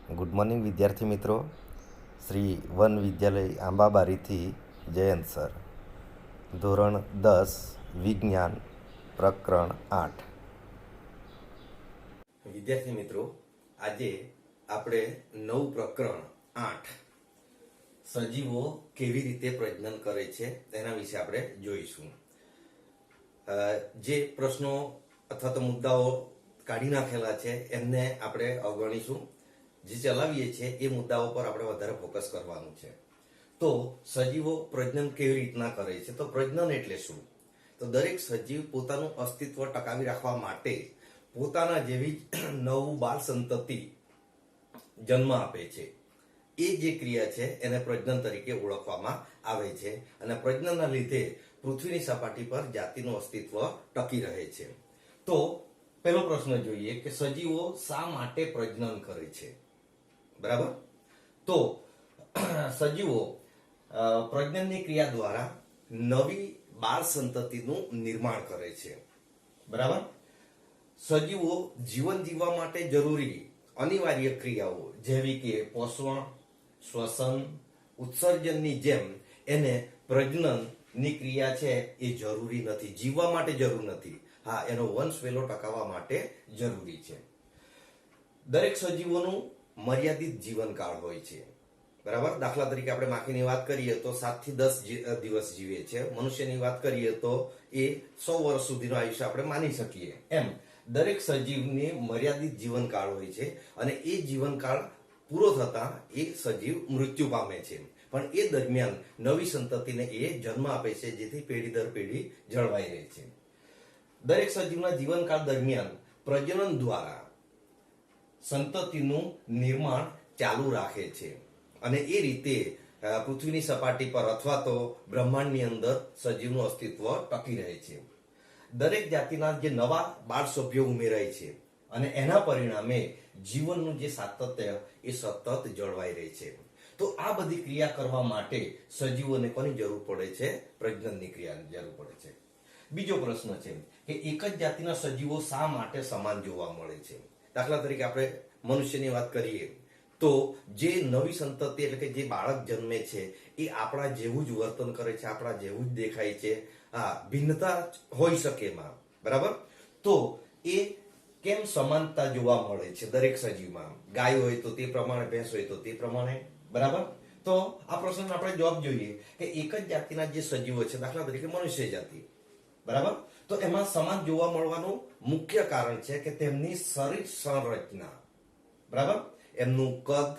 Good morning વિદ્યાર્થી મિત્રો. Shri one વિદ્યાલય આંબાબારીથી Jayant sir. ધોરણ 10 વિજ્ઞાન પ્રકરણ 8. વિદ્યાર્થી મિત્રો, આજે આપણે નવું પ્રકરણ 8 સજીવો કેવી રીતે પ્રજનન કરે છે એના વિશે આપણે જોઈશું. જે પ્રશ્નો અથવા તો મુદ્દાઓ કાઢી નાખેલા છે એમને આપણે અવગણીશું. જે ચલાવીએ છીએ એ મુદ્દાઓ પર આપણે વધારે ફોકસ કરવાનું છે. તો સજીવો પ્રજનન કેવી રીતના કરે છે? તો પ્રજનન એટલે શું? તો દરેક સજીવ પોતાનું અસ્તિત્વ ટકાવી રાખવા માટે પોતાના જેવી નવું બાળ સંતતિ જન્મ આપે છે. એ જે ક્રિયા છે એને પ્રજનન તરીકે ઓળખવામાં આવે છે. અને પ્રજનનના લીધે પૃથ્વીની સપાટી પર જાતિનું અસ્તિત્વ ટકી રહે છે. તો પહેલો પ્રશ્ન જોઈએ કે સજીવો શા માટે પ્રજનન કરે છે? બરાબર. તો સજીવો પ્રજનનની ક્રિયા દ્વારા નવી બાળ સંતતિનું નિર્માણ કરે છે. બરાબર. સજીવો જીવન જીવવા માટે જરૂરી અનિવાર્ય ક્રિયાઓ જેવી કે પોષણ, શ્વસન, ઉત્સર્જનની જેમ એને પ્રજનનની ક્રિયા છે એ જરૂરી નથી, જીવવા માટે જરૂર નથી. હા, એનો વંશ વેલો ટકાવવા માટે જરૂરી છે. દરેક સજીવોનું મર્યાદિત જીવનકાળ હોય છે. બરાબર. દાખલા તરીકે આપણે માખીની વાત કરીએ તો 7 થી 10 દિવસ જીવે છે. મનુષ્યની વાત કરીએ તો એ 100 વર્ષ સુધીનું આયુષ્ય આપણે માની શકીએ. એમ દરેક સજીવની મર્યાદિત જીવનકાળ હોય છે અને એ જીવનકાળ પૂરો થતા એ સજીવ મૃત્યુ પામે છે. પણ એ દરમિયાન નવી સંતતિને એ જન્મ આપે છે, જેથી પેઢી દર પેઢી જળવાઈ રહે છે. દરેક સજીવના જીવનકાળ દરમિયાન પ્રજનન દ્વારા સંતતિનું નિર્માણ ચાલુ રાખે છે અને એ રીતે પૃથ્વીની સપાટી પર અથવા તો બ્રહ્માંડની અંદર સજીવનું અસ્તિત્વ ટકી રહે છે. દરેક જાતિના જે નવા બાળ સભ્યો ઉમેરાય છે અને એના પરિણામે જીવનનું જે સાતત્ય એ સતત જળવાઈ રહે છે. તો આ બધી ક્રિયા કરવા માટે સજીવોને કોની જરૂર પડે છે? પ્રજનનની ક્રિયાની જરૂર પડે છે. બીજો પ્રશ્ન છે કે એક જ જાતિના સજીવો શા માટે સમાન જોવા મળે છે? દાખલા તરીકે આપણે મનુષ્યની વાત કરીએ તો જે નવી સંતતિ એટલે કે જે બાળક જન્મે છે એ આપણા જેવું જ વર્તન કરે છે, આપણા જેવું જ દેખાય છે. હા, ભિન્નતા હોઈ શકે એમાં. બરાબર. તો એ કેમ સમાનતા જોવા મળે છે દરેક સજીવમાં? ગાય હોય તો તે પ્રમાણે, ભેંસ હોય તો તે પ્રમાણે. બરાબર. તો આ પ્રશ્નનો આપણે જવાબ જોઈએ કે એક જ જાતિના જે સજીવો છે, દાખલા તરીકે મનુષ્ય જાતિ, બરાબર, તો એમાં સમાન જોવા મળવાનું મુખ્ય કારણ છે કે તેમની શરીર સંરચના, બરાબર, એમનું કદ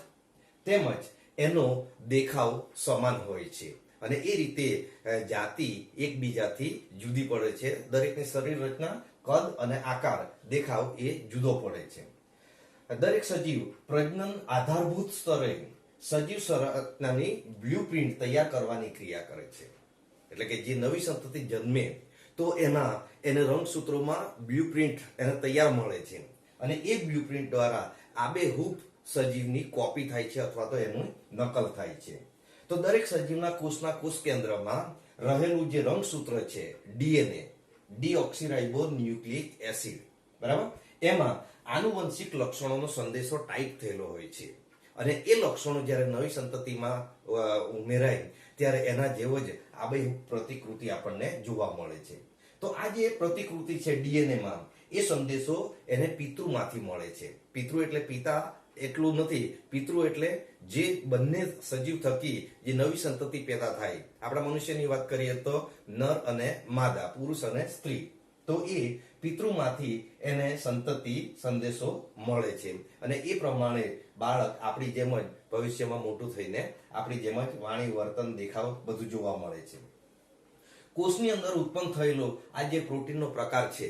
તેમજ એનો દેખાવ સમાન હોય છે અને એ રીતે જાતિ એકબીજાથી જુદી પડે છે. દરેકની શરીર રચના, કદ અને આકાર, દેખાવ એ જુદો પડે છે. દરેક સજીવ પ્રજનન આધારભૂત સ્તરે સજીવ સંરચનાની બ્લુપ્રિન્ટ તૈયાર કરવાની ક્રિયા કરે છે. એટલે કે જે નવી સંતતિ જન્મે તો એને રંગસૂત્રોમાં બ્લુપ્રિન્ટ એને તૈયાર મળે છે અને એ બ્લુપ્રિન્ટ દ્વારા આબેહૂબ સજીવની કોપી થાય છે અથવા તો એનું નકલ થાય છે. તો દરેક સજીવના કોષના કોષ કેન્દ્રમાં રહેલું જે રંગસૂત્ર છે ડીએનએ, ડીઓક્સીરાઇબો ન્યુક્લિક એસિડ, બરાબર, એમાં આનુવંશિક લક્ષણોનો સંદેશો ટાઈપ થયેલો હોય છે અને એ લક્ષણો જ્યારે નવી સંતતિમાં ઉમેરાય ત્યારે એના જેવો જ આબેહૂબ પ્રતિકૃતિ આપણને જોવા મળે છે. તો આ જે પ્રતિકૃતિ છે ડીએનએમાં, એ સંદેશો એને પિતૃમાંથી મળે છે. પિતૃ એટલે પિતા એટલું નથી, પિતૃ એટલે જે બંને સજીવ થકી જે નવી સંતતિ પેદા થાય. આપણા મનુષ્યની વાત કરીએ તો નર અને માદા, પુરુષ અને સ્ત્રી. તો એ પિતૃમાંથી એને સંતતિ સંદેશો મળે છે અને એ પ્રમાણે બાળક આપણી જેમ જ ભવિષ્યમાં મોટું થઈને આપણી જેમ જ વાણી, વર્તન, દેખાવ બધું જોવા મળે છે. કોષની અંદર ઉત્પન્ન થયેલો આ જે પ્રોટીનનો પ્રકાર છે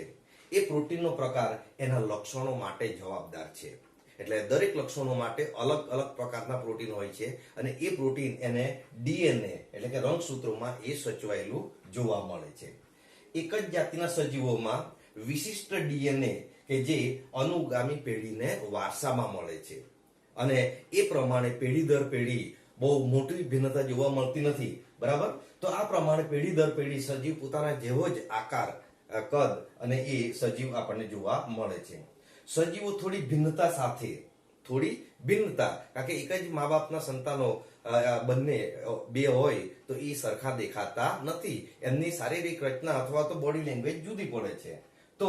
એ પ્રોટીનનો પ્રકાર એના લક્ષણો માટે જવાબદાર છે. એટલે દરેક લક્ષણો માટે અલગ અલગ પ્રકારના પ્રોટીન હોય છે અને એ પ્રોટીન એને ડીએનએ એટલે કે રંગસૂત્રોમાં એ સચવાયેલું જોવા મળે છે. એક જ જાતિના સજીવોમાં વિશિષ્ટ ડીએનએ કે જે અનુગામી પેઢીને વારસામાં મળે છે અને એ પ્રમાણે પેઢી દર પેઢી બહુ મોટી ભિન્નતા જોવા મળતી નથી. બરાબર. તો આ પ્રમાણે પેઢી દર પેઢી સજીવ પોતાના જેવો જ આકાર, કદ અને એ સજીવ આપણને જોવા મળે છે. સજીવો થોડી ભિન્નતા સાથે થોડી ભિન્નતા, કારણ કે એક જ મા બાપના સંતાનો બંને બે હોય તો એ સરખા દેખાતા નથી, એમની શારીરિક રચના અથવા તો બોડી લેંગ્વેજ જુદી પડે છે. તો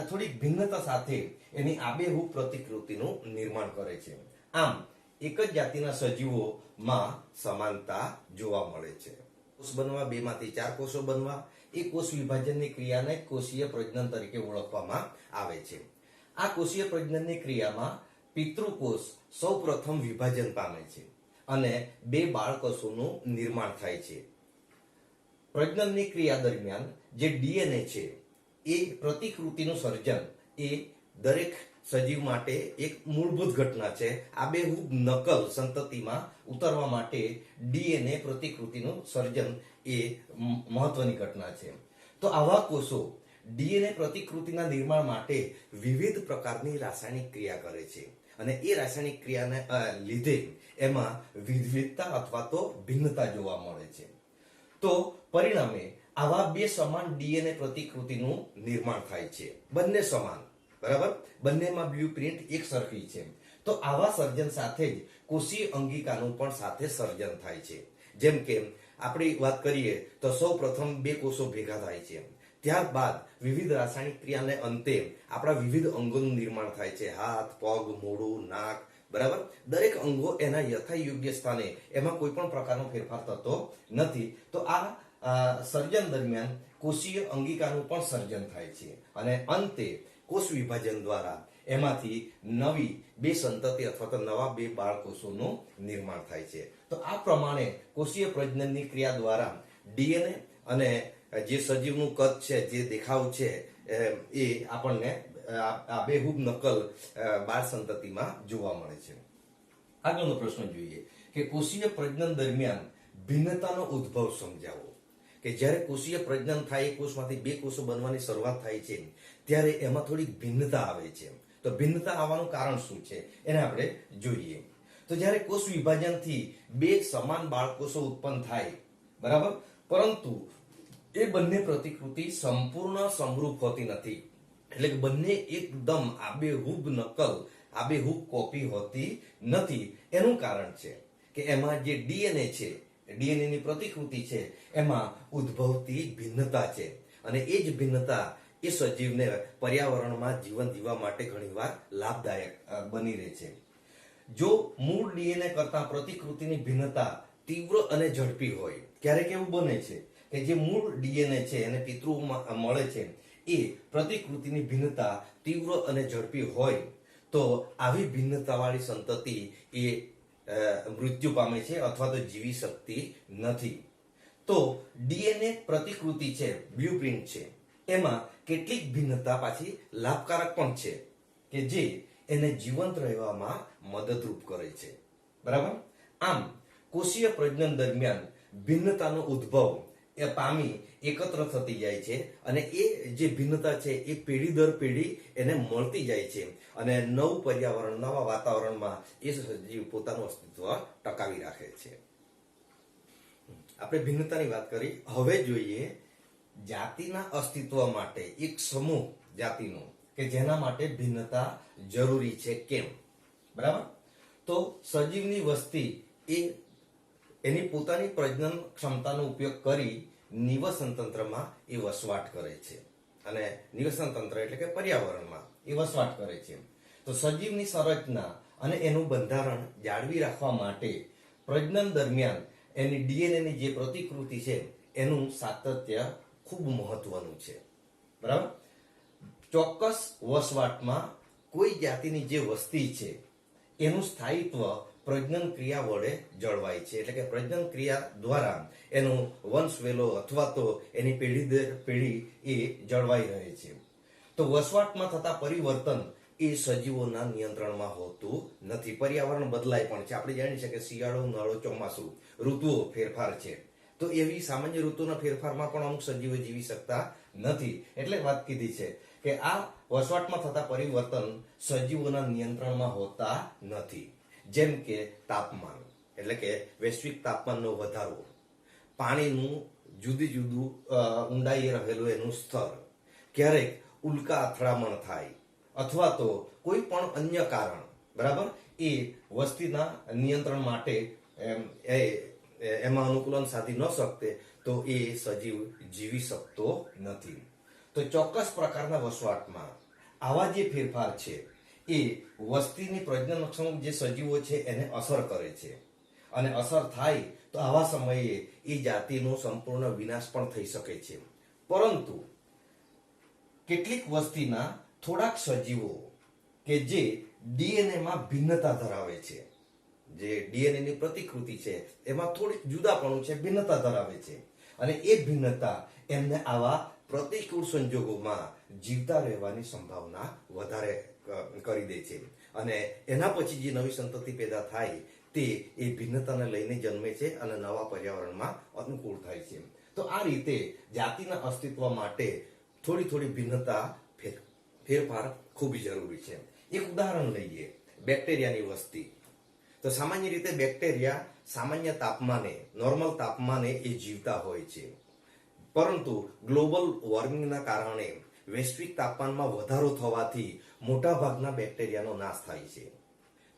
થોડીક ભિન્નતા સાથે એની આબેહૂબ પ્રતિકૃતિનું નિર્માણ કરે છે. આમ એક જ જાતિના સજીવોમાં સમાનતા જોવા મળે છે. કોષ બનવા, 2 માંથી 4 કોષો બનવા, એ કોષ વિભાજનની ક્રિયાને કોષીય પ્રજનન તરીકે ઓળખવામાં આવે છે. આ કોષીય પ્રજનનની ક્રિયામાં પિતૃકોષ સૌપ્રથમ વિભાજન પામે છે અને 2 બાળકોષોનું નિર્માણ થાય છે. પ્રજનનની ક્રિયા દરમિયાન જે ડીએનએ છે એ પ્રતિકૃતિનું સર્જન એ દરેક સજીવ માટે એક મૂળભૂત ઘટના છે. આબેહૂબ નકલ સંતતિમાં ઉતારવા માટે ડીએનએ પ્રતિકૃતિનું સર્જન એ મહત્વની ઘટના છે. તો આવા કોષો ડીએનએ પ્રતિકૃતિના નિર્માણ માટે વિવિધ પ્રકારની રાસાયણિક ક્રિયા કરે છે અને એ રાસાયણિક ક્રિયાને લીધે એમાં વિવિધતા અથવા તો ભિન્નતા જોવા મળે છે. તો પરિણામે આવા 2 સમાન ડીએનએ પ્રતિકૃતિનું નિર્માણ થાય છે. બંને સમાન, બરાબર, બંનેમાં બ્લુપ્રિન્ટ એક સરખી છે. તો આવા સર્જન સાથે જ કોષીય અંગિકાનું પણ સાથે સર્જન થાય છે. જેમ કે આપણે વાત કરીએ તો સૌ પ્રથમ 2 કોષો ભેગા થાય છે, ત્યારબાદ વિવિધ રાસાયણિક ક્રિયાને અંતે આપણા વિવિધ અંગોનું નિર્માણ થાય છે. હાથ, પગ, મોઢું, નાક, બરાબર, દરેક અંગો એના યથાયોગ્ય સ્થાને, એમાં કોઈ પણ પ્રકારનો ફેરફાર થતો નથી. તો આ સર્જન દરમિયાન કોષીય અંગિકાનું પણ સર્જન થાય છે અને અંતે કોષ વિભાજન દ્વારા એમાંથી નવી 2 સંતતિ અથવા તો નવા 2 બાળકોષોનું નિર્માણ થાય છે. તો આ પ્રમાણે કોષીય પ્રજનનની ક્રિયા દ્વારા ડીએનએ અને જે સજીવનું કદ છે, જે દેખાવ છે, એ આપણને આબેહૂબ નકલ બાળ સંતતિમાં જોવા મળે છે. આગળનો પ્રશ્ન જોઈએ કે કોષીય પ્રજનન દરમિયાન ભિન્નતાનો ઉદ્ભવ સમજાવો. કે જ્યારે કોષીય પ્રજનન થાય, કોષમાંથી 2 કોષો બનવાની શરૂઆત થાય છે, ત્યારે એમાં થોડી ભિન્નતા આવે છે. તો ભિન્નતા આવવાનું કારણ શું છે એને આપણે જોઈએ. તો જ્યારે કોષ વિભાજનથી 2 સમાન બાળકોષો ઉત્પન્ન થાય, બરાબર, પરંતુ એ બંને પ્રતિકૃતિ સંપૂર્ણ સમરૂપ હોતી નથી. એટલે કે બંને એકદમ આબેહૂબ નકલ, આબેહૂબ કોપી હોતી નથી. એનું કારણ છે કે એમાં જે ડીએનએ છે, ડીએનએ ની પ્રતિકૃતિ છે, એમાં ઉદ્ભવતી ભિન્નતા છે અને એ જ ભિન્નતા એ સજીવને પર્યાવરણમાં જીવન જીવવા માટે ઘણીવાર લાભદાયક બની રહે છે. જો મૂળ ડીએનએ કરતા પ્રતિકૃતિની ભિન્નતા તીવ્ર અને ઝડપી હોય, ક્યારેક એવું બને છે કે જે મૂળ ડીએનએ છે એને પિતૃમાં મળે છે, એ પ્રતિકૃતિની ભિન્નતા તીવ્ર અને ઝડપી હોય તો આવી ભિન્નતાવાળી સંતતિ એ મૃત્યુ પામે છે અથવા તો જીવી શકતી નથી. તો ડીએનએ પ્રતિકૃતિ છે, બ્લુપ્રિન્ટ છે, એમાં કેટલીક ભિન્નતા પાછી લાભકારક પણ છે કે જે એને જીવંત રહેવામાં મદદરૂપ કરે છે, બરાબર. આમ કોષીય પ્રજનન દરમિયાન ભિન્નતાનો ઉદ્ભવ એ પામી એકત્ર થતી જાય છે અને એ જે ભિન્નતા છે એ પેઢી દર પેઢી એને મળતી જાય છે અને નવું પર્યાવરણ, નવા વાતાવરણમાં એ સજીવ પોતાનું અસ્તિત્વ ટકાવી રાખે છે. આપણે ભિન્નતાની વાત કરી. હવે જોઈએ જાતિના અસ્તિત્વ માટે એક સમૂહ જાતિનો કે જેના માટે ભિન્નતા જરૂરી છે, કેમ, બરાબર. તો સજીવની વસ્તી એ એની પોતાની પ્રજનન ક્ષમતાનો ઉપયોગ કરી નિવસન તંત્રમાં એ વસવાટ કરે છે અને નિવસન તંત્ર એટલે કે પર્યાવરણમાં એ વસવાટ કરે છે. તો સજીવની સંરચના અને એનું બંધારણ જાળવી રાખવા માટે પ્રજનન દરમિયાન એની ડીએનએ ની જે પ્રતિકૃતિ છે એનું સાતત્ય ખૂબ મહત્વનું છે, બરાબર. ચોક્કસ વસવાટમાં કોઈ જાતિની જે વસ્તી છે એનું સ્થાયિત્વ પ્રજનન ક્રિયા વડે જળવાય છે. એટલે કે પ્રજનન ક્રિયા દ્વારા એનો વંશ વેલો અથવા તો એની પેઢી દર પેઢી એ જળવાઈ રહે છે. તો વસવાટમાં થતા પરિવર્તન એ સજીવોના નિયંત્રણમાં હોતું નથી. પર્યાવરણ બદલાય પણ છે. આપણે જાણીએ છીએ કે શિયાળો, ઉનાળો, ચોમાસું ઋતુઓ ફેરફાર છે. તો એવી સામાન્ય ઋતુના ફેરફારમાં પણ અમુક સજીવો જીવી શકતા નથી. એટલે વાત કીધી છે કે આ વસવાટમાં થતા પરિવર્તન સજીવોના નિયંત્રણમાં હોતા નથી. જેમ કે તાપમાન, એટલે કે વૈશ્વિક તાપમાનનો વધારો, પાણીનું જુદી જુદું ઊંડાઈએ રહેલું એનું સ્તર, ક્યારેક ઉલ્કા અથડામણ થાય અથવા તો કોઈ પણ અન્ય કારણ, બરાબર, એ વસ્તીના નિયંત્રણ માટે એમાં અનુકૂલન સાધી ન શકતે તો એ સજીવ જીવી શકતો નથી. તો ચોક્કસ પ્રકારના વસવાટમાં આવા જે ફેરફાર છે એ વસ્તીની પ્રજનનક્ષમ જે સજીવો છે એને અસર કરે છે, અને અસર થાય તો આવા સમયે એ જાતિનો સંપૂર્ણ વિનાશ પણ થઈ શકે છે. પરંતુ કેટલીક વસ્તીના થોડાક સજીવો કે જે ડીએનએ માં ભિન્નતા ધરાવે છે, જે ડીએનએ ની પ્રતિકૃતિ છે એમાં થોડીક જુદાપણું છે, ભિન્નતા ધરાવે છે, અને એ ભિન્નતા એમને આવા પ્રતિકૂળ સંજોગોમાં જીવતા રહેવાની સંભાવના વધારે કરી દે છે, અને એના પછી જે નવી સંતતિ પેદા થાય તે એ ભિન્નતાને લઈને જન્મે છે અને નવા પર્યાવરણમાં અનુકૂળ થાય છે. તો આ રીતે જાતિના અસ્તિત્વ માટે થોડી થોડી ભિન્નતા ફેરફાર ખૂબ જરૂરી છે. એક ઉદાહરણ લઈએ, બેક્ટેરિયાની વસ્તી. તો સામાન્ય રીતે બેક્ટેરિયા સામાન્ય તાપમાને, નોર્મલ તાપમાને એ જીવતા હોય છે, પરંતુ ગ્લોબલ વોર્મિંગના કારણે વૈશ્વિક તાપમાનમાં વધારો થવાથી મોટાભાગના બેક્ટેરિયાનો નાશ થાય છે.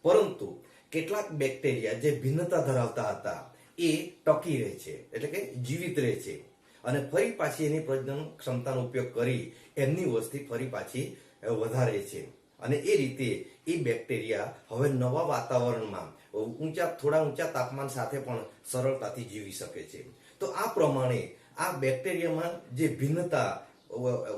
પરંતુ કેટલાક બેક્ટેરિયા જે ભિન્નતા ધરાવતા હતા એ ટકી રહે છે, એટલે કે જીવિત રહે છે, અને ફરી પાછી એની પ્રજનન ક્ષમતાનો ઉપયોગ કરી એમની વસ્તી ફરી પાછી વધારે છે, અને એ રીતે એ બેક્ટેરિયા હવે નવા વાતાવરણમાં થોડા ઊંચા તાપમાન સાથે પણ સરળતાથી જીવી શકે છે. તો આ પ્રમાણે આ બેક્ટેરિયામાં જે ભિન્નતા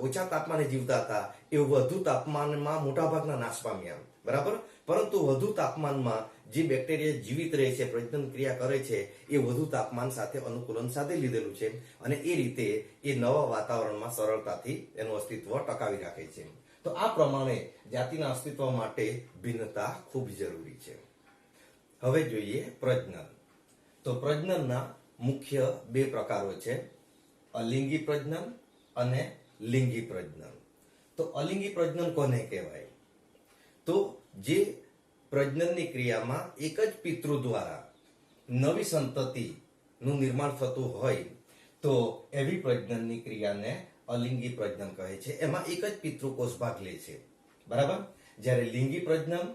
ઓછા તાપમાને જીવતા હતા એ વધુ તાપમાનમાં મોટાભાગના નાશ પામ્યા, બરાબર. પરંતુ વધુ તાપમાનમાં જે બેક્ટેરિયા જીવિત રહે છે, પ્રજનન ક્રિયા કરે છે, એ વધુ તાપમાન સાથે અનુકૂલન સાધી લીધેલું છે, અને એ રીતે એ નવા વાતાવરણમાં સરળતાથી એનું અસ્તિત્વ ટકાવી રાખે છે. તો આ પ્રમાણે જાતિના અસ્તિત્વ માટે ભિન્નતા ખૂબ જરૂરી છે. હવે જોઈએ પ્રજનન. તો પ્રજનનના મુખ્ય બે પ્રકારો છે, અલિંગી પ્રજનન અને લિંગી પ્રજનન. તો અલિંગી પ્રજનન કોને કહેવાય? તો જે પ્રજનનની ક્રિયામાં એક જ પિતૃ દ્વારા નવી સંતતિનું નિર્માણ થતું હોય તો એવી પ્રજનનની ક્રિયાને અલિંગી પ્રજનન કહે છે. એમાં એક જ પિતૃકોષ ભાગ લે છે, બરાબર. જ્યારે લિંગી પ્રજનન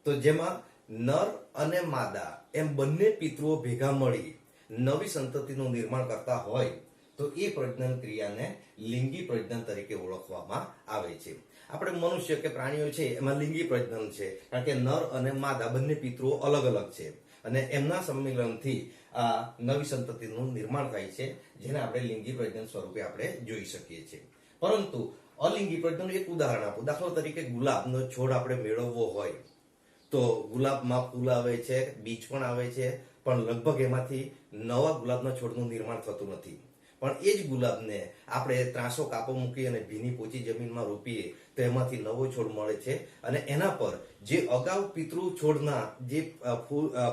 તો જેમાં નર અને માદા એમ બંને પિતૃઓ ભેગા મળી નવી સંતતિનું નિર્માણ કરતા હોય તો એ પ્રજનન ક્રિયાને લિંગી પ્રજનન તરીકે ઓળખવામાં આવે છે. આપણે મનુષ્ય કે પ્રાણીઓ છે એમાં લિંગી પ્રજનન છે, કારણ કે નર અને માદા બંને પિતૃઓ અલગ અલગ છે, અને એમના સંમેલનથી આ નવી સંતતિનું નિર્માણ થાય છે, જેને આપણે લિંગી પ્રજનન સ્વરૂપે આપણે જોઈ શકીએ છીએ. પરંતુ અલિંગી પ્રજનન એક ઉદાહરણ આપું. દાખલા તરીકે ગુલાબનો છોડ આપણે મેળવવો હોય તો ગુલાબમાં ફૂલ આવે છે, બીજ પણ આવે છે, પણ લગભગ એમાંથી નવા ગુલાબના છોડનું નિર્માણ થતું નથી. પણ એ જ ગુલાબને આપણે ત્રાસો કાપો મૂકી અને ભીની પોચી જમીનમાં રોપીએ તો એમાંથી નવો છોડ મળે છે, અને એના પર જે અગાઉ પિતૃ છોડના જે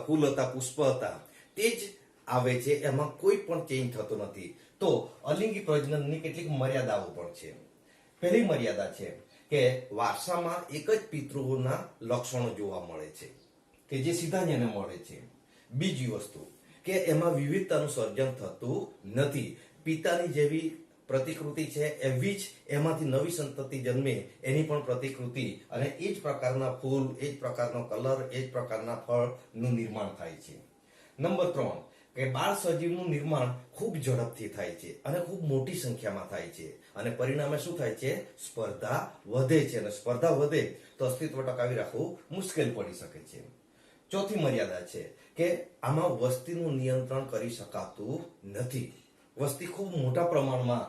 ફૂલ હતા, પુષ્પ હતા, તે જ આવે છે, એમાં કોઈ પણ ચેન્જ થતો નથી. તો અલિંગી પ્રજનનની કેટલીક મર્યાદાઓ પણ છે. પહેલી મર્યાદા છે કે વારસામાં એક જ પિતૃઓના લક્ષણો જોવા મળે છે, કે જે સીધા જ એને મળે છે. બીજી વસ્તુ કે એમાં વિવિધતાનું સર્જન થતું નથી. પિતાની જેવી પ્રતિકૃતિ છે એવી જ એમાંથી નવી સંતતિ જન્મે એની પણ પ્રતિકૃતિ, અને એ જ પ્રકારના ફૂલ, એ જ પ્રકારનો કલર, એ જ પ્રકારના ફળનું નિર્માણ થાય છે. નંબર 3 કે બાળ સજીવનું નિર્માણ ખૂબ ઝડપથી થાય છે અને ખૂબ મોટી સંખ્યામાં થાય છે, અને પરિણામે શું થાય છે? સ્પર્ધા વધે છે, અને સ્પર્ધા વધે તો અસ્તિત્વ ટકાવી રાખવું મુશ્કેલ પડી શકે છે. ચોથી મર્યાદા છે કે આમાં વસ્તીનું નિયંત્રણ કરી શકાતું નથી. વસ્તી ખૂબ મોટા પ્રમાણમાં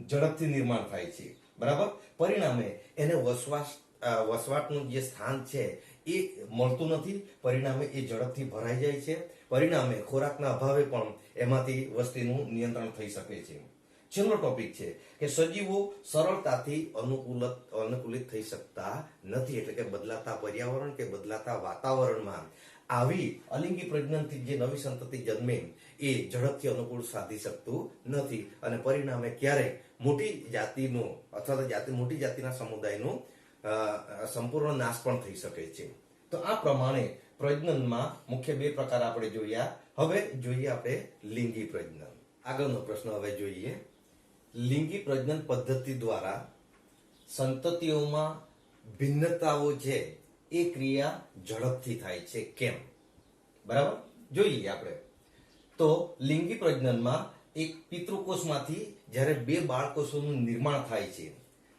ઝડપથી નિર્માણ થાય છે, બરાબર. પરિણામે એને વસવાટનું જે સ્થાન છે એ મળતું નથી, પરિણામે એ ઝડપથી ભરાઈ જાય છે, પરિણામે ખોરાકના અભાવે પણ એમાંથી વસ્તીનું નિયંત્રણ થઈ શકે છે. છેલ્લો ટોપિક છે કે સજીવો સરળતાથી અનુકૂલિત થઈ શકતા નથી, એટલે કે બદલાતા પર્યાવરણ કે બદલાતા વાતાવરણમાં આવી અલિંગી પ્રજનનથી જે નવી સંતતિ જન્મે એ ઝડપથી અનુકૂળ સાધી શકતું નથી, અને પરિણામે ક્યારેક મોટી જાતિનું અથવા તો મોટી જાતિના સમુદાયનું સંપૂર્ણ નાશ પણ થઈ શકે છે. તો આ પ્રમાણે પ્રજનનમાં મુખ્ય બે પ્રકાર આપણે જોયા. હવે જોઈએ આપણે લિંગી પ્રજનન. આગળનો પ્રશ્ન હવે જોઈએ. લિંગી પ્રજનન પદ્ધતિ દ્વારા સંતતિઓમાં ભિન્નતાઓ છે એ ક્રિયા ઝડપથી થાય છે કેમ? બરાબર, જોઈએ આપણે. તો લિંગી પ્રજનનમાં એક પિતૃકોષમાંથી જ્યારે બે બાળકોષોનું નિર્માણ થાય છે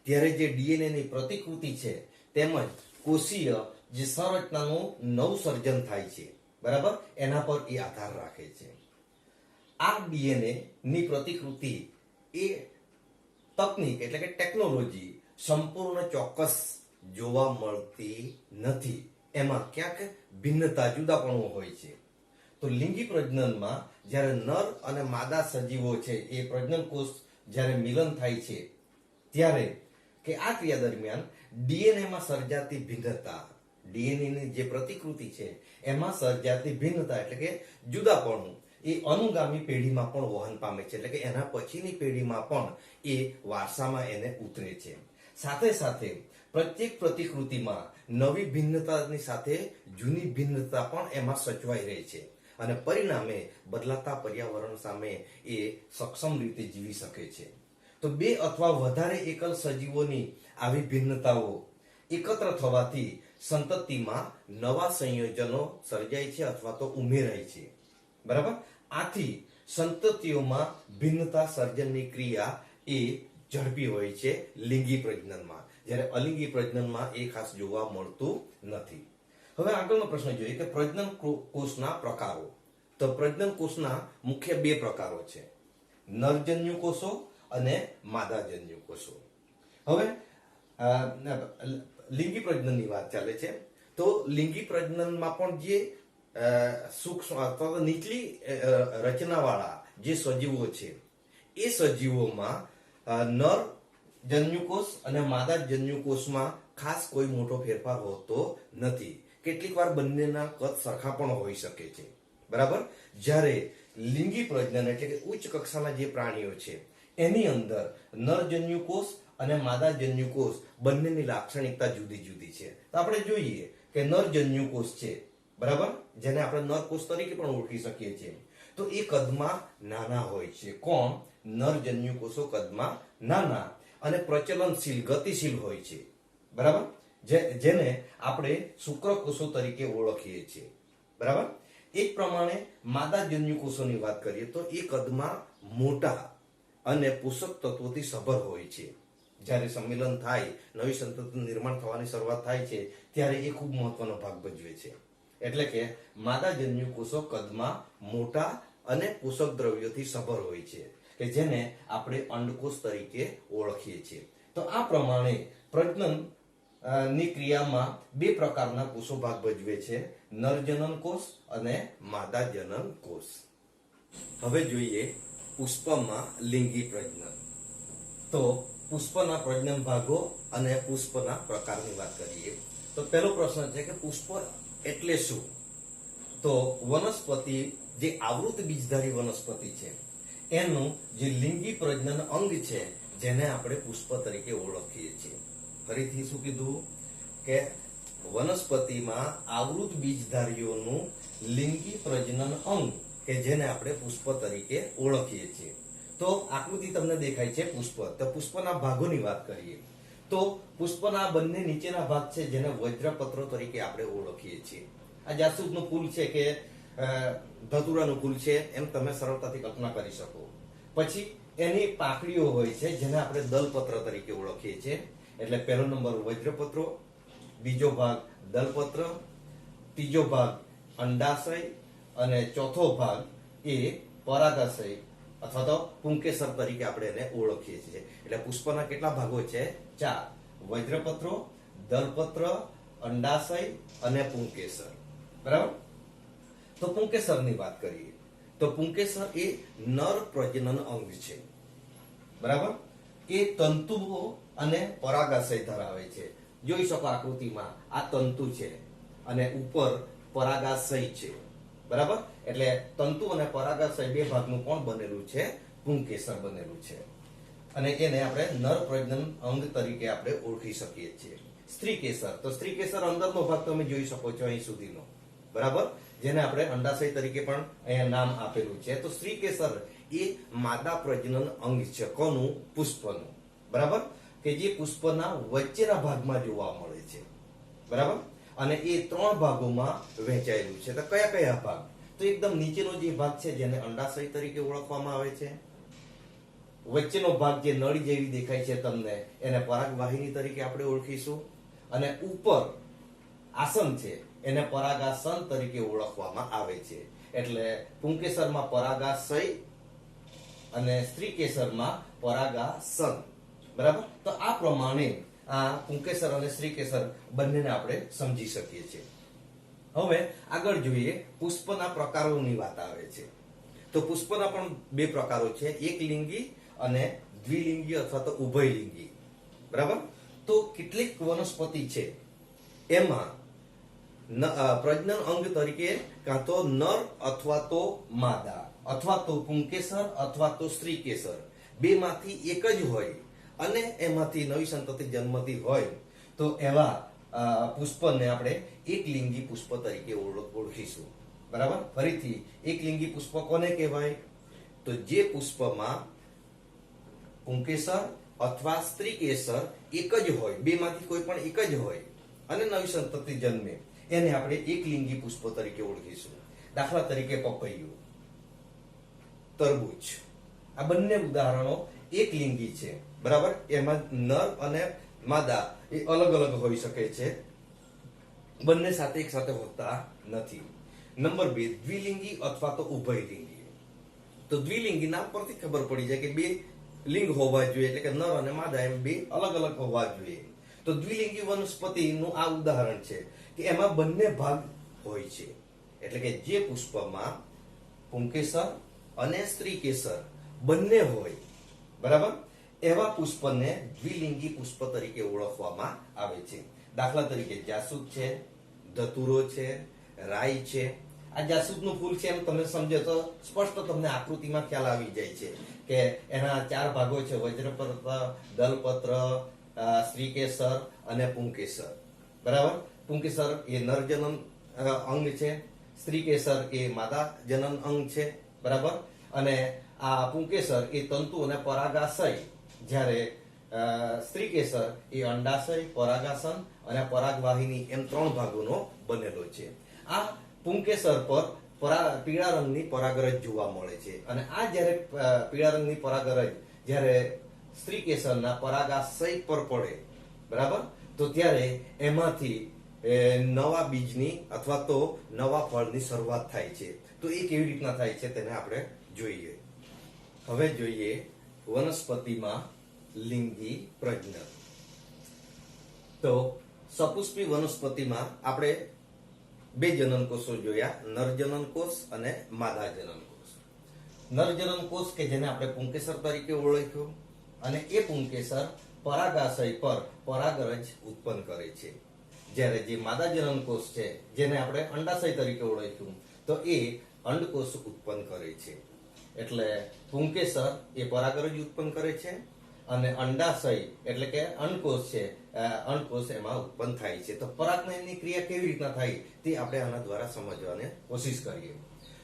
ત્યારે જે ડીએનએ ની પ્રતિકૃતિ છે તેમજ કોષીય જે સંરચનાનું નવસર્જન થાય છે, બરાબર, એના પર એ આધાર રાખે છે. આ ડીએનએ ની પ્રતિકૃતિ એ તકનીક એટલે કે ટેકનોલોજી સંપૂર્ણ ચોક્કસ જોવા મળતી નથી. એમાં ક્યાંક ભિન્નતા, જુદાપણું હોય છે. તો લિંગી પ્રજનનમાં જ્યારે નર અને માદા સજીવો છે એ પ્રજનન કોષ જ્યારે મિલન થાય છે ત્યારે કે આ ક્રિયા દરમિયાન ડીએનએ માં સર્જાતી ભિન્નતા, ડીએનએ ની જે પ્રતિકૃતિ છે એમાં સર્જાતી ભિન્નતા એટલે કે જુદાપણું એ અનુગામી પેઢીમાં પણ વહન પામે છે, એટલે કે એના પછીની પેઢીમાં પણ એ વારસામાં એને ઉતરે છે. સાથે સાથે પ્રત્યેક પ્રતિકૃતિમાં નવી ભિન્નતાની સાથે જૂની ભિન્નતા પણ એમાં સચવાઈ રહે છે અને પરિણામે બદલાતા પર્યાવરણ સામે એ સક્ષમ રીતે જીવી શકે છે. તો બે અથવા વધારે એકલ સજીવોની આવી ભિન્નતાઓ એકત્ર થવાથી સંતતિમાં નવા સંયોજનો સર્જાય છે અથવા તો ઉમેરાય છે, બરાબર. આથી સંતતિઓમાં ભિન્નતા સર્જનની ક્રિયા એ ઝડપી હોય છે લિંગી પ્રજનનમાં, જ્યારે અલિંગી પ્રજનનમાં એ ખાસ જોવા મળતું નથી. હવે આગળનો પ્રશ્ન જોઈએ કે પ્રજનન કોષના પ્રકારો. તો પ્રજનન કોષના મુખ્ય બે પ્રકારો છે, નરજન્યુ કોષો અને માદાજન્યુ કોષો. હવે લિંગી પ્રજનનની વાત ચાલે છે તો લિંગી પ્રજનનમાં પણ જે સૂક્ષ્મ અથવા નીચલી રચનાવાળા જે સજીવો છે એ સજીવોમાં નર જન્યુકોષ અને માદા જન્યુકોષમાં ખાસ કોઈ મોટો ફેરફાર હોતો નથી. કેટલીક વાર બંનેના કદ સરખા પણ હોઈ શકે છે, બરાબર. જ્યારે લિંગી પ્રજનન એટલે કે ઉચ્ચ કક્ષાના જે પ્રાણીઓ છે એની અંદર નરજન્યુકોષ અને માદાજન્યુકોષ બંનેની લાક્ષણિકતા જુદી જુદી છે. તો આપણે જોઈએ કે નરજન્યુકોષ છે, બરાબર, જેને આપણે નરકોષ તરીકે પણ ઓળખી શકીએ છીએ, તો એ કદમાં નાના હોય છે. કોણ? નરજન્યુકોષો કદમાં નાના અને પ્રચલનશીલ, ગતિશીલ હોય છે, બરાબર, જેને આપણે શુક્રકોષો તરીકે ઓળખીએ છીએ, બરાબર. એક પ્રમાણે માદાજન્યુકોષોની વાત કરીએ તો એ કદમાં મોટા અને પોષક તત્વોથી સભર હોય છે. જ્યારે સંમેલન થાય, નવી સંતતિનું નિર્માણ થવાની શરૂઆત થાય છે ત્યારે એ ખૂબ મહત્વનો ભાગ ભજવે છે. એટલે કે માદાજન્યુકોષો કદમાં મોટા અને પોષક દ્રવ્યોથી સભર હોય છે કે જેને આપણે અંડકોષ તરીકે ઓળખીએ છીએ. તો આ પ્રમાણે પ્રજનન ની ક્રિયામાં બે પ્રકારના કોષો ભાગ ભજવે છે, નરજનન કોષ અને માદાજનન કોષ. હવે જોઈએ પુષ્પમાં લિંગી પ્રજનન. તો પુષ્પના પ્રજનન ભાગો અને પુષ્પના પ્રકારની વાત કરીએ તો પહેલો પ્રશ્ન છે કે પુષ્પ એટલે શું? તો વનસ્પતિ જે આવૃત બીજધારી વનસ્પતિ છે એનું જે લિંગી પ્રજનન અંગ છે જેને આપણે પુષ્પ તરીકે ઓળખીએ છીએ. ફરીથી શું કીધું કે વનસ્પતિમાં આવૃત બીજધારીઓનું લિંગી પ્રજનન અંગ કે જેને આપણે પુષ્પ તરીકે ઓળખીએ છીએ. તો આકૃતિ તમને દેખાય છે પુષ્પ. તો પુષ્પના ભાગોની વાત કરીએ તો પુષ્પના બંને નીચેના ભાગ છે જેને વજ્રપત્રો તરીકે આપણે ઓળખીએ છીએ. આ જાસૂદનું ફૂલ છે કે ધતુરાનું ફૂલ છે એમ તમે સરળતાથી કલ્પના કરી શકો. પછી એની પાંખડીઓ હોય છે જેને આપણે દલપત્ર તરીકે ઓળખીએ છીએ. એટલે પહેલો નંબર વજ્રપત્રો, બીજો ભાગ દલપત્ર, ત્રીજો ભાગ અંડાશય અને ચોથો ભાગ એ પરાગાશય અથવા તો પુંકેસર તરીકે આપણે એને ઓળખીએ છીએ. એટલે પુષ્પના કેટલા ભાગો છે? 4. વજ્રપત્રો, દલપત્ર, અંડાશય અને પુંકેસર, બરાબર. તો પુંકેસરની વાત કરીએ તો પુંકેસર એ નર પ્રજનન અંગ છે, બરાબર. એ તંતુઓ અને પરાગાશય ધરાવે છે. જોઈ શકો આકૃતિમાં આ તંતુ છે અને ઉપર પરાગાશય છે, બરાબર. એટલે તંતુ અને પરાગાશય બે ભાગનું પણ બનેલું છે, પુંકેસર બનેલું છે અને એને આપણે નર પ્રજનન અંગ તરીકે આપણે ઓળખી શકીએ છીએ. સ્ત્રીકેસર, તો સ્ત્રીકેસર અંદરનો ભાગ તમે જોઈ શકો છો અહીં સુધીનો, બરાબર, જેને આપણે અંડાશય તરીકે પણ અહીંયા નામ આપેલું છે. તો સ્ત્રીકેસર એ માદા પ્રજનન અંગ છે. કોનું? પુષ્પનું, બરાબર, કે જે પુષ્પના વચ્ચેના ભાગમાં જોવા મળે છે, બરાબર. અને એ 3 ભાગોમાં વહેંચાયેલું છે. તો કયા કયા ભાગ? તો એકદમ નીચેનો જે ભાગ છે જેને અંડાશય તરીકે ઓળખવામાં આવે છે. વચ્ચેનો ભાગ જે નળી જેવી દેખાય છે તમને એને પરાગવાહિની તરીકે આપણે ઓળખીશું. અને ઉપર આસન છે એને પરાગાસન તરીકે ઓળખવામાં આવે છે. એટલે પુંકેસરમાં પરાગાશય અને સ્ત્રીકેસરમાં પરાગાસન. બરાબર? તો આ પ્રમાણે આ પુંકેસર અને સ્ત્રીકેસર બંનેને આપણે સમજી શકીએ છીએ. હવે આગળ જોઈએ, પુષ્પના પ્રકારોની વાત આવે છે. તો પુષ્પના પણ 2 પ્રકારો છે, એકલિંગી અને દ્વિલિંગી અથવા તો ઉભયલિંગી. બરાબર? તો કેટલીક વનસ્પતિ છે એમાં પ્રજનન અંગ તરીકે કાં તો નર અથવા તો માદા અથવા તો પુંકેસર અથવા તો સ્ત્રીકેસર બેમાંથી એક જ હોય અને એમાંથી નવી સંતતિ જન્મતી હોય તો એવા પુષ્પને આપણે એકલિંગી પુષ્પ તરીકે ઓળખીશું. બરાબર? ફરીથી એકલિંગી પુષ્પ કોને કહેવાય? તો જે પુષ્પમાં પુંકેસર અથવા સ્ત્રીકેસર એક જ હોય, બેમાંથી કોઈ પણ એક જ હોય અને નવી સંતતિ જન્મે એને આપણે એકલિંગી પુષ્પ તરીકે ઓળખીશું. દાખલા તરીકે પપૈયું, તરબૂચ, આ બંને ઉદાહરણો એકલિંગી છે. બરાબર? એમાં નર અને માદા એ અલગ અલગ હોઈ શકે છે, બંને સાથે એક સાથે હોતા નથી. નંબર 2, દ્વિલિંગી અથવા તો ઉભયલિંગી. તો દ્વિલિંગી નામ પરથી ખબર પડી જાય કે 2 લિંગ હોવા જોઈએ, એટલે કે નર અને માદા એમ 2 અલગ અલગ હોવા જોઈએ. તો દ્વિલિંગી વનસ્પતિનું આ ઉદાહરણ છે કે એમાં બંને ભાગ હોય છે. એટલે કે જે પુષ્પમાં પુંકેસર અને સ્ત્રીકેસર બંને હોય, બરાબર, એવા પુષ્પને દ્વિલિંગી પુષ્પ તરીકે ઓળખવામાં આવે છે. દાખલા તરીકે જાસૂદ છે, ધતુરો છે, રાઈ છે. આ જાસૂદનું ફૂલ છે એમ તમે સમજો તો સ્પષ્ટ તમને આકૃતિમાં ખ્યાલ આવી જાય છે કે એના 4 ભાગો છે, વજ્રપત્ર, દલપત્ર, સ્ત્રીકેસર અને પુંકેસર. બરાબર? પુંકેસર એ નરજનન અંગ છે, સ્ત્રીકેસર એ માદા જનન અંગ છે. બરાબર? અને આ પુંકેસર એ તંતુ અને પરાગાશય, જ્યારે સ્ત્રીકેસર એ અંડાશય, પરાગાસન અને પરાગવાહિની એમ 3 ભાગોનો બનેલો છે. આ પુંકેસર પર પીળા રંગની પરાગરજ જોવા મળે છે અને આ જ્યારે પીળા રંગની પરાગરજ જ્યારે સ્ત્રીકેસરના પરાગાશય પર પડે, બરાબર, તો ત્યારે એમાંથી નવા બીજની અથવા તો નવા ફળની શરૂઆત થાય છે. તો એ કેવી રીતના થાય છે તેને આપણે જોઈએ. હવે જોઈએ વનસ્પતિમાં લિંગી પ્રજનન. તો સપુષ્પી વનસ્પતિમાં આપણે 2 જનનકોષો જોયા, નરજનનકોષ અને માદા જનનકોષ. નરજનનકોષ કે જેને આપણે પુંકેસર તરીકે ઓળખ્યું, અને એ પુંકેસર પરાગાશય પર પરાગરજ ઉત્પન્ન કરે છે. જ્યારે જે માદા જનનકોષ છે જેને આપણે અંડાશય તરીકે ઓળખ્યું તો એ અંડકોષ ઉત્પન્ન કરે છે. એટલે પુંકેસર એ પરાગરજ ઉત્પન્ન કરે છે અને અંડાશય એટલે કે અંડકોષ છે, અંડકોષ એમાં ઉત્પન્ન થાય છે. તો પરાગનયનની ક્રિયા કેવી રીતના થાય તે આપણે આના દ્વારા સમજવાની કોશિશ કરીએ.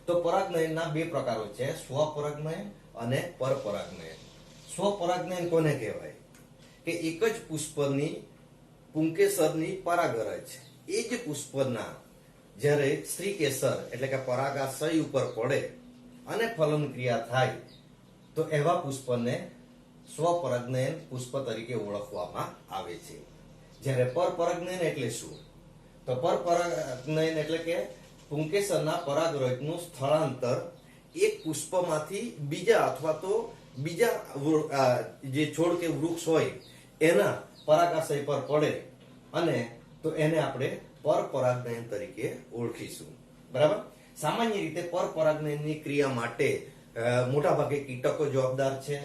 તો પરાગનયનના 2 પ્રકારો છે, સ્વપરાગનયન અને પરપરાગનયન. સ્વપરાગનયન કોને કહેવાય? કે એક જ પુષ્પની પુંકેસરની પરાગરજ એ જ પુષ્પના જ્યારે સ્ત્રીકેસર એટલે કે પરાગાશય ઉપર પડે અને ફલન ક્રિયા થાય તો એવા પુષ્પને સ્વપરાગનયન પુષ્પ તરીકે ઓળખવામાં આવે છે. જ્યારે પરપરાગનયન એટલે શું? તો પરપરાગનયન એટલે કે પુંકેસરના પરાગરજનું સ્થળાંતર એક પુષ્પમાંથી બીજા અથવા તો બીજા જે છોડ કે વૃક્ષ હોય એના પરાગાશય પર પડે અને તો એને આપણે પરપરાગનયન તરીકે ઓળખીશું. બરાબર? સામાન્ય રીતે પરપરાગનયનની ક્રિયા માટે મોટા ભાગે કીટકો જવાબદાર છે,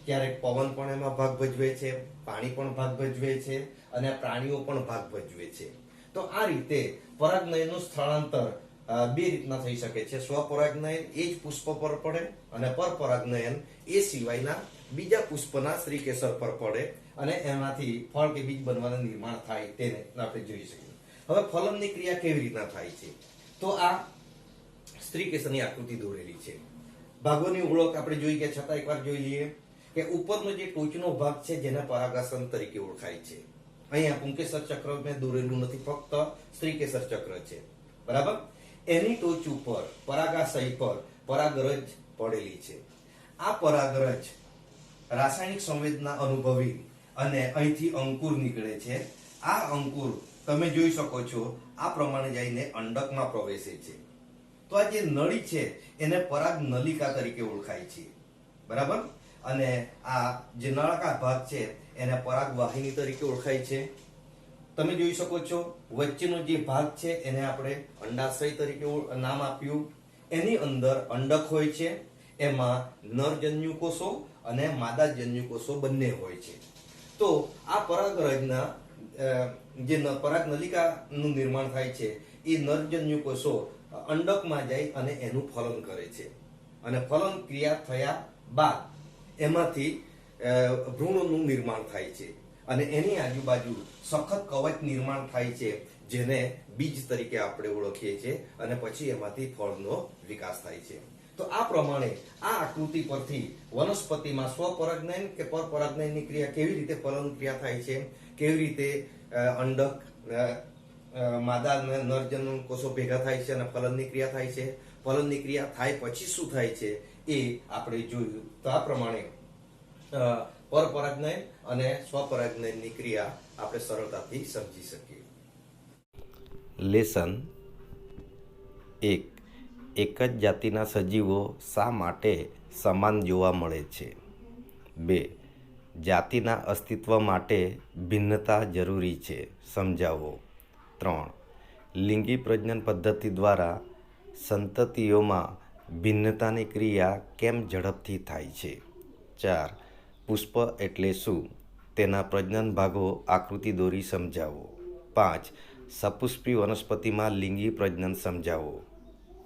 ક્યારેક પવન પણ એમાં ભાગ ભજવે છે, પાણી પણ ભાગ ભજવે છે અને પ્રાણીઓ પણ ભાગ ભજવે છે. તો આ રીતે પરાગનયનનું સ્થળાંતર 2 રીતના થઈ શકે છે. સ્વપરાગનયન એ જ પુષ્પ પર પડે અને પરપરાગનયન એ સિવાયના બીજા પુષ્પના સ્ત્રીકેસર પર પડે અને એમાંથી ફળ કે બીજ બનવાનું નિર્માણ થાય તેને આપણે જોઈ શકીએ. હવે ફલનની ક્રિયા કેવી રીતના થાય છે? તો આ સ્ત્રીકેસરની આકૃતિ દોરેલી છે. ભાગોની ઓળખ આપણે જોઈ ગયા છતાં એકવાર જોઈ લઈએ કે ઉપરનો જે ટોચનો ભાગ છે જેને પરાગાસન તરીકે ઓળખાય છે અહીંયા પુંકેસર ચક્ર મેં દોરેલું નથી, ફક્ત સ્ત્રીકેસર ચક્ર છે, બરાબર. એની ટોચ ઉપર પરાગાશય પર પરાગરજ પડેલી છે. આ પરાગરજ રાસાયણિક સંવેદના અનુભવી અને અહીંથી અંકુર નીકળે છે. આ અંકુર તમે જોઈ શકો છો આ પ્રમાણે જઈને અંડકમાં પ્રવેશે છે. તો આ જે નળી છે એને પરાગ નલિકા તરીકે ઓળખાય છે, બરાબર. અને આ જે નળાકાર ભાગ છે એને પરાગ વાહિની તરીકે ઓળખાય છે. તમે જોઈ શકો છો વચ્ચેનો જે ભાગ છે એને આપણે અંડાશય તરીકે નામ આપ્યું. એની અંદર અંડક હોય છે, એમાં નરજન્યુ કોષો અને માદાજન્યુ કોષો બંને હોય છે. તો આ પરાગરજના જે પરાગ નલિકાનું નિર્માણ થાય છે એ નરજન્યુ કોષો અંડકમાં જાય અને એનું ફલન કરે છે. અને ફલન ક્રિયા થયા બાદ એમાંથી ભ્રૂણનું નિર્માણ થાય છે અને એની આજુબાજુ સખત કવચ નિર્માણ થાય છે, જેને બીજ તરીકે આપણે ઓળખીએ છીએ. અને પછી એમાંથી ફળનો વિકાસ થાય છે. તો આ પ્રમાણે આ આકૃતિ પરથી વનસ્પતિમાં સ્વપરાગનયન કે પરપરાગનયનની ક્રિયા કેવી રીતે ફલન ક્રિયા થાય છે, કેવી રીતે અંડક માદા નરજન્યુ કોષો ભેગા થાય છે અને ફલનની ક્રિયા થાય છે, ફલનની ક્રિયા થાય પછી શું થાય છે એ આપણે જોયું. તો આ પ્રમાણે પરપરાગનયન અને સ્વપરાગનયનની ક્રિયા આપણે સરળતાથી સમજી શકીએ. લેસન 1. એક જ જાતિના સજીવો શા માટે સમાન જોવા મળે છે? 2. જાતિના અસ્તિત્વ માટે ભિન્નતા જરૂરી છે, સમજાવો. 3. લિંગી પ્રજનન પદ્ધતિ દ્વારા સંતતિઓમાં ભિન્નતાની ક્રિયા કેમ ઝડપથી થાય છે? 4. પુષ્પ એટલે શું? તેના પ્રજનન ભાગો આકૃતિ દોરી સમજાવો. 5. સપુષ્પી વનસ્પતિમાં લિંગી પ્રજનન સમજાવો.